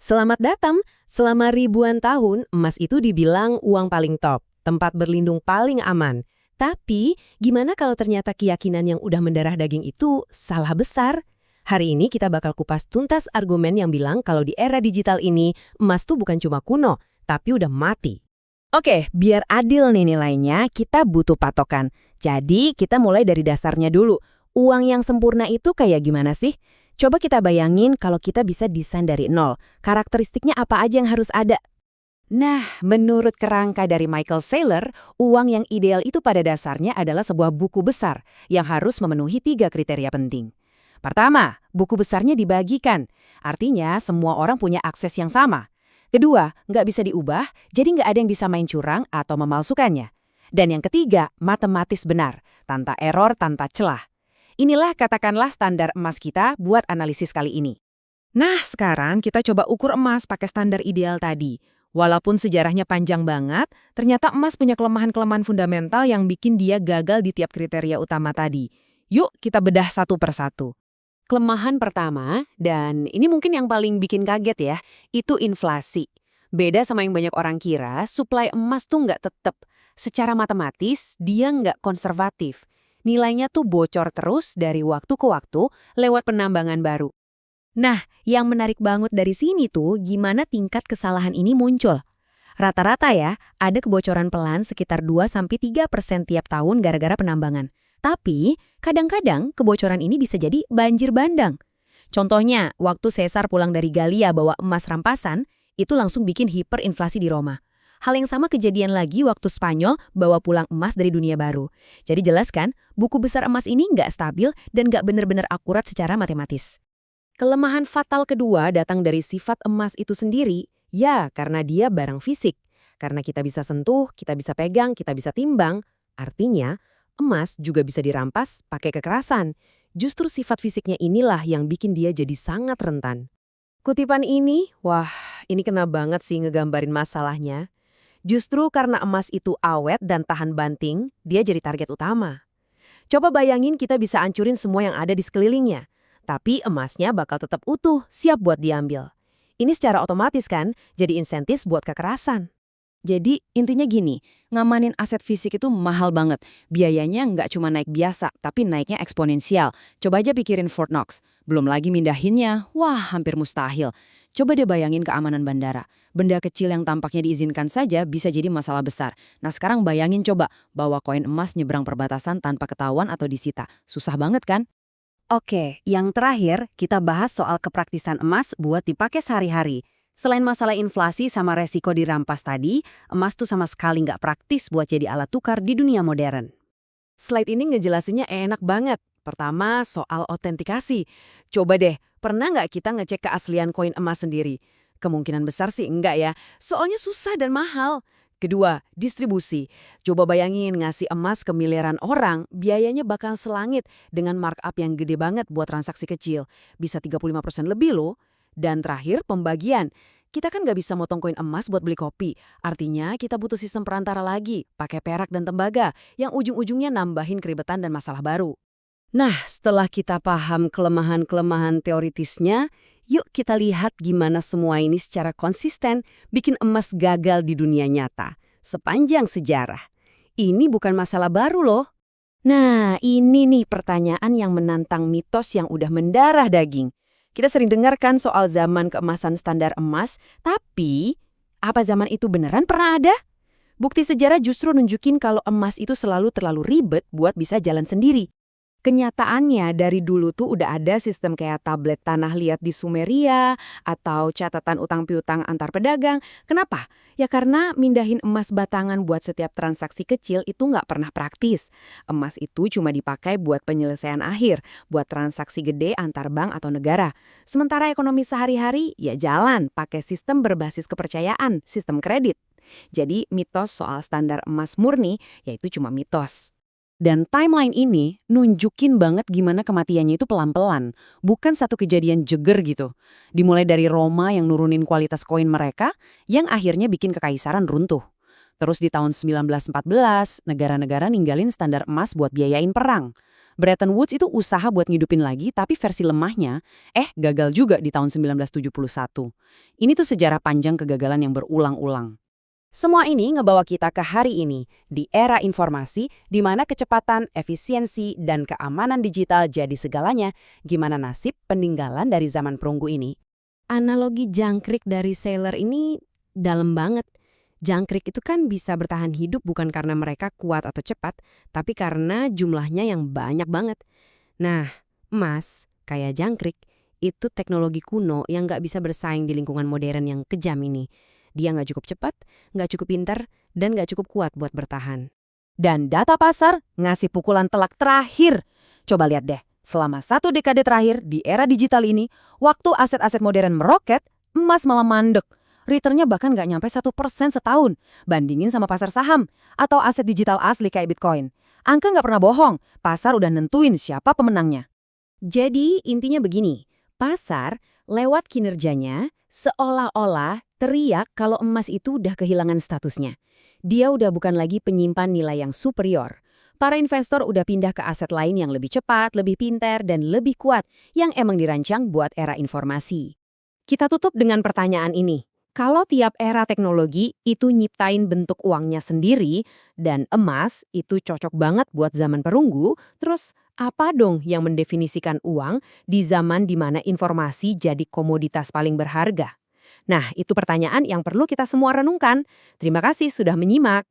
Selamat datang. Selama ribuan tahun, emas itu dibilang uang paling top, tempat berlindung paling aman. Tapi, gimana kalau ternyata keyakinan yang udah mendarah daging itu salah besar? Hari ini kita bakal kupas tuntas argumen yang bilang kalau di era digital ini, emas tuh bukan cuma kuno, tapi udah mati. Oke, biar adil nih nilainya, kita butuh patokan. Jadi, kita mulai dari dasarnya dulu. Uang yang sempurna itu kayak gimana sih? Coba kita bayangin kalau kita bisa desain dari nol. Karakteristiknya apa aja yang harus ada? Nah, menurut kerangka dari Michael Saylor, uang yang ideal itu pada dasarnya adalah sebuah buku besar yang harus memenuhi 3 kriteria penting. Pertama, buku besarnya dibagikan. Artinya, semua orang punya akses yang sama. Kedua, nggak bisa diubah, jadi nggak ada yang bisa main curang atau memalsukannya. Dan yang ketiga, matematis benar, tanpa error, tanpa celah. Inilah katakanlah standar emas kita buat analisis kali ini. Nah, sekarang kita coba ukur emas pakai standar ideal tadi. Walaupun sejarahnya panjang banget, ternyata emas punya kelemahan-kelemahan fundamental yang bikin dia gagal di tiap kriteria utama tadi. Yuk kita bedah satu persatu. Kelemahan pertama, dan ini mungkin yang paling bikin kaget ya, itu inflasi. Beda sama yang banyak orang kira, suplai emas tuh nggak tetep. Secara matematis, dia nggak konservatif. Nilainya tuh bocor terus dari waktu ke waktu lewat penambangan baru. Nah, yang menarik banget dari sini tuh gimana tingkat kesalahan ini muncul. Rata-rata ya, ada kebocoran pelan sekitar 2-3% tiap tahun gara-gara penambangan. Tapi, kadang-kadang kebocoran ini bisa jadi banjir bandang. Contohnya, waktu Caesar pulang dari Gallia bawa emas rampasan, itu langsung bikin hiperinflasi di Roma. Hal yang sama kejadian lagi waktu Spanyol bawa pulang emas dari dunia baru. Jadi jelas kan, buku besar emas ini nggak stabil dan nggak benar-benar akurat secara matematis. Kelemahan fatal kedua datang dari sifat emas itu sendiri, ya karena dia barang fisik. Karena kita bisa sentuh, kita bisa pegang, kita bisa timbang. Artinya, emas juga bisa dirampas pakai kekerasan. Justru sifat fisiknya inilah yang bikin dia jadi sangat rentan. Kutipan ini, wah, ini kena banget sih ngegambarin masalahnya. Justru karena emas itu awet dan tahan banting, dia jadi target utama. Coba bayangin kita bisa ancurin semua yang ada di sekelilingnya. Tapi emasnya bakal tetap utuh, siap buat diambil. Ini secara otomatis kan, jadi insentif buat kekerasan. Jadi intinya gini, ngamanin aset fisik itu mahal banget. Biayanya nggak cuma naik biasa, tapi naiknya eksponensial. Coba aja pikirin Fort Knox. Belum lagi mindahinnya, wah hampir mustahil. Coba deh bayangin keamanan bandara. Benda kecil yang tampaknya diizinkan saja bisa jadi masalah besar. Nah sekarang bayangin coba, bawa koin emas nyebrang perbatasan tanpa ketahuan atau disita. Susah banget kan? Oke, yang terakhir kita bahas soal kepraktisan emas buat dipakai sehari-hari. Selain masalah inflasi sama resiko dirampas tadi, emas tuh sama sekali nggak praktis buat jadi alat tukar di dunia modern. Slide ini ngejelasinnya enak banget. Pertama, soal autentikasi. Coba deh, pernah nggak kita ngecek keaslian koin emas sendiri? Kemungkinan besar sih enggak ya, soalnya susah dan mahal. Kedua, distribusi. Coba bayangin ngasih emas ke miliaran orang, biayanya bakal selangit dengan markup yang gede banget buat transaksi kecil. Bisa 35% lebih loh. Dan terakhir, pembagian. Kita kan nggak bisa motong koin emas buat beli kopi. Artinya kita butuh sistem perantara lagi, pakai perak dan tembaga, yang ujung-ujungnya nambahin keribetan dan masalah baru. Nah, setelah kita paham kelemahan-kelemahan teoritisnya, yuk kita lihat gimana semua ini secara konsisten bikin emas gagal di dunia nyata. Sepanjang sejarah. Ini bukan masalah baru loh. Nah, ini nih pertanyaan yang menantang mitos yang udah mendarah daging. Kita sering dengarkan soal zaman keemasan standar emas, tapi apa zaman itu beneran pernah ada? Bukti sejarah justru nunjukin kalau emas itu selalu terlalu ribet buat bisa jalan sendiri. Kenyataannya dari dulu tuh udah ada sistem kayak tablet tanah liat di Sumeria atau catatan utang piutang antar pedagang. Kenapa? Ya karena mindahin emas batangan buat setiap transaksi kecil itu nggak pernah praktis. Emas itu cuma dipakai buat penyelesaian akhir, buat transaksi gede antar bank atau negara. Sementara ekonomi sehari-hari ya jalan pakai sistem berbasis kepercayaan, sistem kredit. Jadi mitos soal standar emas murni yaitu cuma mitos. Dan timeline ini nunjukin banget gimana kematiannya itu pelan-pelan, bukan satu kejadian jeger gitu. Dimulai dari Roma yang nurunin kualitas koin mereka, yang akhirnya bikin kekaisaran runtuh. Terus di tahun 1914, negara-negara ninggalin standar emas buat biayain perang. Bretton Woods itu usaha buat ngidupin lagi, tapi versi lemahnya, gagal juga di tahun 1971. Ini tuh sejarah panjang kegagalan yang berulang-ulang. Semua ini ngebawa kita ke hari ini, di era informasi, di mana kecepatan, efisiensi, dan keamanan digital jadi segalanya. Gimana nasib peninggalan dari zaman perunggu ini? Analogi jangkrik dari sailor ini dalam banget. Jangkrik itu kan bisa bertahan hidup bukan karena mereka kuat atau cepat, tapi karena jumlahnya yang banyak banget. Nah, emas, kayak jangkrik, itu teknologi kuno yang nggak bisa bersaing di lingkungan modern yang kejam ini. Dia nggak cukup cepat, nggak cukup pintar, dan nggak cukup kuat buat bertahan. Dan data pasar ngasih pukulan telak terakhir. Coba lihat deh, selama 1 dekade terakhir di era digital ini, waktu aset-aset modern meroket, emas malah mandek. Returnnya bahkan nggak nyampe 1% setahun, bandingin sama pasar saham atau aset digital asli kayak Bitcoin. Angka nggak pernah bohong, pasar udah nentuin siapa pemenangnya. Jadi intinya begini, pasar lewat kinerjanya seolah-olah teriak kalau emas itu udah kehilangan statusnya. Dia udah bukan lagi penyimpan nilai yang superior. Para investor udah pindah ke aset lain yang lebih cepat, lebih pintar, dan lebih kuat yang emang dirancang buat era informasi. Kita tutup dengan pertanyaan ini. Kalau tiap era teknologi itu nyiptain bentuk uangnya sendiri dan emas itu cocok banget buat zaman perunggu, terus apa dong yang mendefinisikan uang di zaman di mana informasi jadi komoditas paling berharga? Nah, itu pertanyaan yang perlu kita semua renungkan. Terima kasih sudah menyimak.